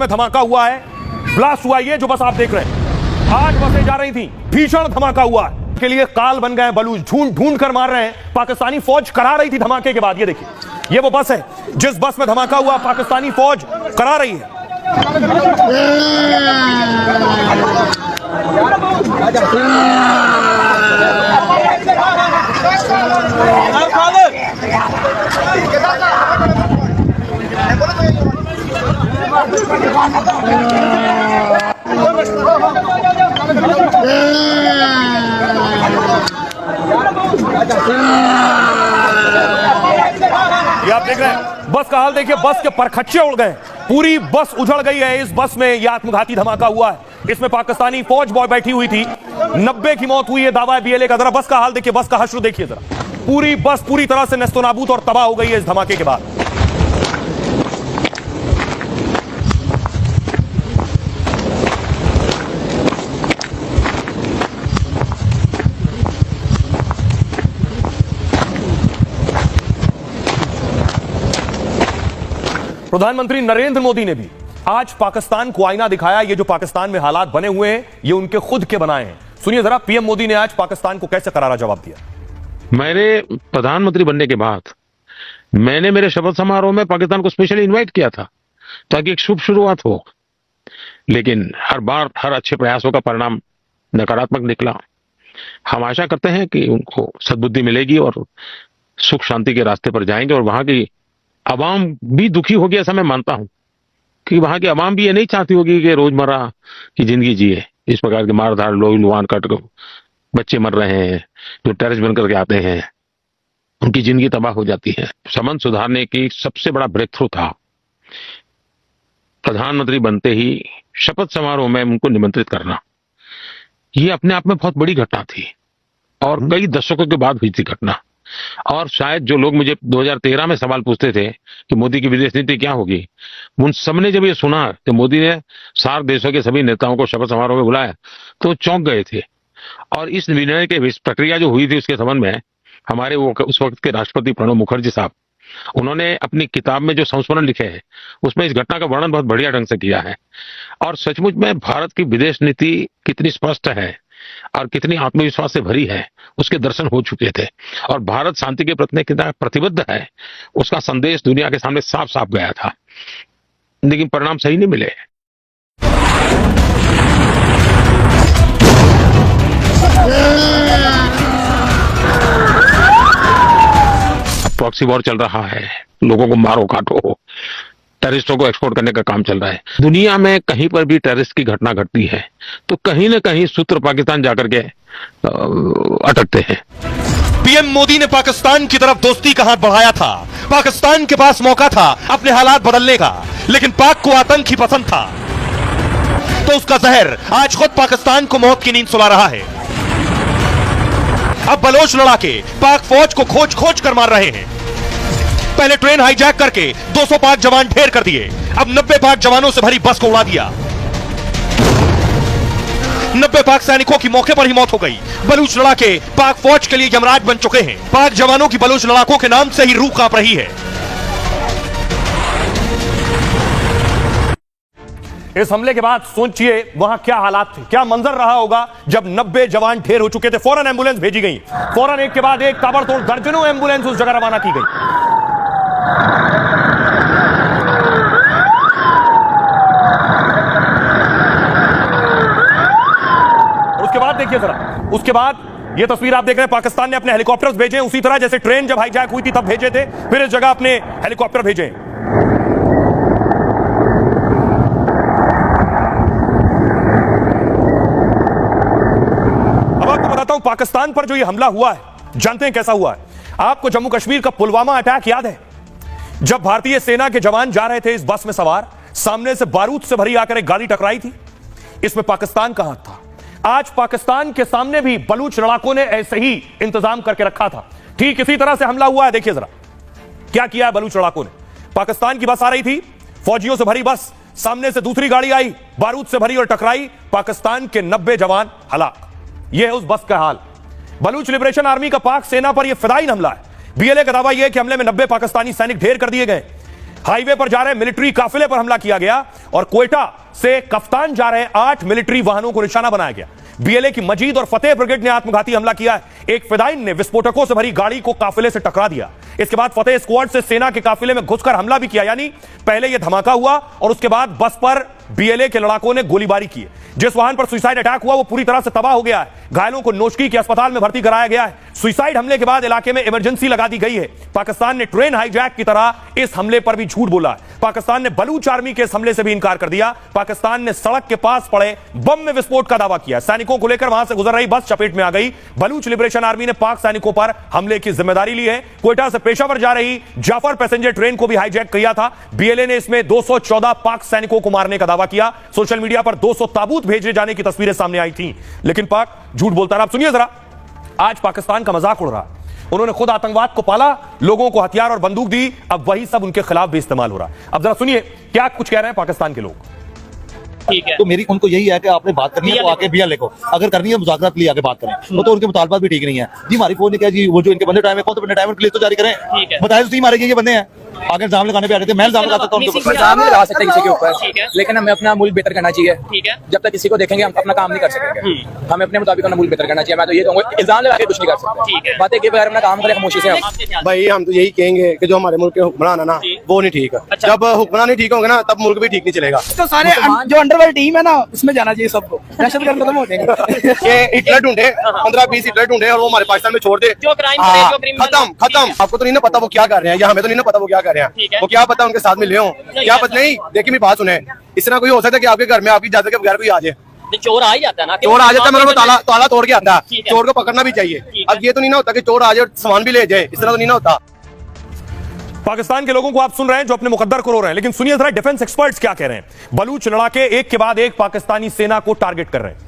में धमाका हुआ है, ब्लास्ट हुआ। ये जो बस आप देख रहे हैं, 8 बसें जा रही थी, भीषण धमाका हुआ है। के लिए काल बन गए बलूच, ढूंढ कर मार रहे हैं। पाकिस्तानी फौज करा रही थी धमाके के बाद। ये देखिए, ये वो बस है जिस बस में धमाका हुआ, पाकिस्तानी फौज करा रही है। ये आप देख रहे हैं, बस का हाल देखिए, बस के परखच्चे उड़ गए, पूरी बस उजड़ गई है। इस बस में यह आत्मघाती धमाका हुआ है। इसमें पाकिस्तानी फौज बॉय बैठी हुई थी। 90 की मौत हुई है, दावा है बीएलए का। जरा बस का हाल देखिए, बस का हश्र देखिए जरा, पूरी बस पूरी तरह से नेस्तनाबूद और तबाह हो गई है इस धमाके के बाद। प्रधानमंत्री नरेंद्र मोदी ने भी आज पाकिस्तान को आईना दिखाया। ये जो पाकिस्तान में हालात बने हुए हैं, ये उनके खुद के बनाए हैं। सुनिए जरा, पीएम मोदी ने आज पाकिस्तान को कैसे करारा जवाब दिया। मैंने प्रधानमंत्री बनने के बाद मैंने मेरे शपथ समारोह में पाकिस्तान को स्पेशली इनवाइट किया था ताकि एक शुभ शुरुआत हो, लेकिन हर बार हर अच्छे प्रयासों का परिणाम नकारात्मक निकला। हम आशा करते हैं कि उनको सद्बुद्धि मिलेगी और सुख शांति के रास्ते पर जाएंगे, और वहां की आवाम भी दुखी होगी ऐसा मैं मानता हूं कि वहां की आवाम भी ये नहीं चाहती होगी कि रोजमर्रा की जिंदगी जिए। इस प्रकार के मारधाड़, लोही लुहान कट बच्चे मर रहे हैं, जो टेररिस्ट बनकर के आते हैं, उनकी जिंदगी तबाह हो जाती है। संबंध सुधारने की सबसे बड़ा ब्रेक थ्रू था प्रधानमंत्री बनते ही शपथ समारोह में उनको निमंत्रित करना। ये अपने आप में बहुत बड़ी घटना थी और कई दशकों के बाद हुई थी घटना। और शायद जो लोग मुझे 2013 में सवाल पूछते थे कि मोदी की विदेश नीति क्या होगी, उन सबने जब ये सुना कि मोदी ने सार्क देशों के सभी नेताओं को शपथ समारोह में बुलाया तो चौंक गए थे। और इस निर्णय के प्रक्रिया जो हुई थी उसके संबंध में हमारे वो उस वक्त के राष्ट्रपति प्रणब मुखर्जी साहब, उन्होंने अपनी किताब में जो संस्मरण लिखे हैं उसमें इस घटना का वर्णन बहुत बढ़िया ढंग से किया है। और सचमुच में भारत की विदेश नीति कितनी स्पष्ट है और कितनी आत्मविश्वास से भरी है उसके दर्शन हो चुके थे। और भारत शांति के प्रति कितना प्रतिबद्ध है उसका संदेश दुनिया के सामने साफ साफ गया था, लेकिन परिणाम सही नहीं मिले। प्रॉक्सी वॉर चल रहा है, लोगों को मारो काटो, टेररिस्टों को एक्सपोर्ट करने का काम चल रहा है। दुनिया में कहीं पर भी टेररिस्ट की घटना घटती है तो कहीं ना कहीं सूत्र पाकिस्तान जाकर के अटकते हैं। पीएम मोदी ने पाकिस्तान की तरफ दोस्ती का हाथ बढ़ाया था। पाकिस्तान के पास मौका था अपने हालात बदलने का, लेकिन पाक को आतंक ही पसंद था, तो उसका जहर आज खुद पाकिस्तान को मौत की नींद सुला रहा है। अब बलोच लड़ाके पाक फौज को खोज खोज कर मार रहे हैं। पहले ट्रेन हाईजैक करके 200 पाक जवान ढेर कर दिए, अब 90 पाक जवानों से भरी बस को उड़ा दिया। 90 पाक सैनिकों की मौके पर ही मौत हो गई। बलूच लड़ाके पाक फौज के लिए यमराज बन चुके हैं। पाक जवानों की बलूच लड़ाकों के नाम से ही रूह कांप रही है। इस हमले के बाद सोचिए वहां क्या हालात थे, क्या मंजर रहा होगा जब 90 जवान ढेर हो चुके थे। फौरन एम्बुलेंस भेजी गई, फौरन एक के बाद एक ताबड़तोड़ दर्जनों एम्बुलेंस उस जगह रवाना की गई। उसके बाद देखिए जरा, उसके बाद ये तस्वीर आप देख रहे हैं, पाकिस्तान ने अपने हेलीकॉप्टर्स भेजे उसी तरह जैसे ट्रेन जब हाईजैक हुई थी तब भेजे थे, फिर इस जगह अपने हेलीकॉप्टर भेजे। अब आपको बताता हूं पाकिस्तान पर जो ये हमला हुआ है, जानते हैं कैसा हुआ है? आपको जम्मू कश्मीर का पुलवामा अटैक याद है? जब भारतीय सेना के जवान जा रहे थे इस बस में सवार, सामने से बारूद से भरी आकर एक गाड़ी टकराई थी, इसमें पाकिस्तान का हाथ था। आज पाकिस्तान के सामने भी बलूच लड़ाकों ने ऐसे ही इंतजाम करके रखा था। ठीक इसी तरह से हमला हुआ है। देखिए जरा क्या किया है बलूच लड़ाकों ने। पाकिस्तान की बस आ रही थी, फौजियों से भरी बस, सामने से दूसरी गाड़ी आई बारूद से भरी और टकराई, पाकिस्तान के 90 जवान हलाक। यह है उस बस का हाल। बलूच लिबरेशन आर्मी का पाक सेना पर यह फिदायीन हमला है। बीएलए का दावा यह है कि हमले में 90 पाकिस्तानी सैनिक ढेर कर दिए गए। हाईवे पर जा रहे मिलिट्री काफिले पर हमला किया गया और कोयटा से कफ्तान जा रहे 8 मिलिट्री वाहनों को निशाना बनाया गया। बीएलए की मजीद और फतेह ब्रिगेड ने आत्मघाती हमला किया है। एक फिदाइन ने विस्फोटकों से भरी गाड़ी को काफिले से टकरा दिया। इसके बाद फतेह स्क्वाड से सेना के काफिले में घुसकर हमला भी किया, यानी पहले यह धमाका हुआ और उसके बाद बस पर बीएलए के लड़ाकों ने गोलीबारी की। जिस वाहन पर सुसाइड अटैक हुआ वो पूरी तरह से तबाह हो गया है। घायलों को नोशकी के अस्पताल में भर्ती कराया गया है। सुसाइड हमले के बाद इलाके में इमरजेंसी लगा दी गई है। पाकिस्तान ने ट्रेन हाईजैक की तरह इस हमले पर भी झूठ बोला है। पाकिस्तान ने बलूच आर्मी के इस हमले से भी इनकार कर दिया। पाकिस्तान ने सड़क के पास पड़े बम में विस्फोट का दावा किया। सैनिकों को लेकर वहां से गुजर रही बस चपेट में आ गई। बलूच लिबरेशन आर्मी ने पाक सैनिकों पर हमले की जिम्मेदारी ली है। कोयटा से पेशावर जा रही जाफर पैसेंजर ट्रेन को भी हाईजैक किया था। बीएलए ने इसमें 214 पाक सैनिकों को मारने का दावा किया। सोशल मीडिया पर 200 ताबूत भेजे जाने की तस्वीरें सामने आई थी, लेकिन पाक झूठ बोलता रहा। आप सुनिए जरा, आज पाकिस्तान का मजाक उड़ रहा। उन्होंने खुद आतंकवाद को पाला, लोगों को हथियार और बंदूक दी, अब वही सब उनके खिलाफ भी इस्तेमाल हो रहा। अब जरा सुनिए क्या कुछ कह रहे हैं पाकिस्तान के लोग। ठीक है, तो मेरी उनको यही है कि आपने बात करनी है तो आके बीएलए को, अगर करनी है मुज़ाकरात के लिए आके बात करें। वो तो उनके मुतालबात भी ठीक नहीं है जी। हमारी फौज ने क्या जी, वो जो इनके बंदे टाइम है, कौन से बंदे टाइम लिस्ट तो जारी करें। ठीक है, बताए तो सही, हमारे ये बंदे हैं आगे इल्जाम लगाने पे आ रहे थे। मैं इल्जाम लगा सकता हूं उनके ऊपर, इल्जाम नहीं लगा सकते किसी के ऊपर, ठीक है, लेकिन हमें अपना मुल्क बेहतर करना चाहिए। ठीक है, जब तक किसी को देखेंगे हम अपना काम नहीं कर सकेंगे। हमें अपने मुताबिक अपना मुल्क बेहतर करना चाहिए। मैं तो ये कहूंगा, इल्जाम लगा के कुछ नहीं कर ठीक है। सकते। बातें के बगैर अपना काम करें खामोशी से। आपसे क्या- भाई हम तो यही कहेंगे कि जो हमारे मुल्क के हुक्मरान है ना, वो नहीं ठीक है। अच्छा। जब हुक्मरान नहीं ठीक होंगे ना, तब मुल्क भी ठीक नहीं चलेगा। तो सारे जो अंडरवर्ल्ड टीम है ना, उसमें जाना चाहिए सबको। दहशतगर्द खत्म हो जाएंगे। ये हिटलर ढूंढे, 15-20 हिटलर ढूंढे और वो हमारे पाकिस्तान में छोड़ दे। जो क्राइम करे, हाँ, जो criminal- खत्म। आपको तो नहीं ना पता वो क्या कर रहे हैं, या हमें तो नहीं ना पता वो क्या कर रहे ठीक हैं। है। वो क्या पता उनके साथ में ले हो, क्या पता नहीं। देखिए मेरी बात सुने, इस तरह कोई हो सकता है कि आपके घर में आपकी इजाजत के बगैर कोई आ जाए। चोर आ ही जाता है ना, चोर आ जाता है, मतलब वो ताला तोड़ के आता ठीक है। है। चोर को पकड़ना भी चाहिए। ठीक है। अब ये तो नहीं ना होता कि चोर आ जाए और सामान भी ले जाए, इस तरह तो नहीं ना होता। पाकिस्तान के लोगों को आप सुन रहे हैं जो अपने मुकद्दर को रो रहे हैं, लेकिन सुनिए जरा डिफेंस एक्सपर्ट्स क्या कह रहे हैं। बलूच लड़ाके एक के बाद एक पाकिस्तानी सेना को टारगेट कर रहे हैं।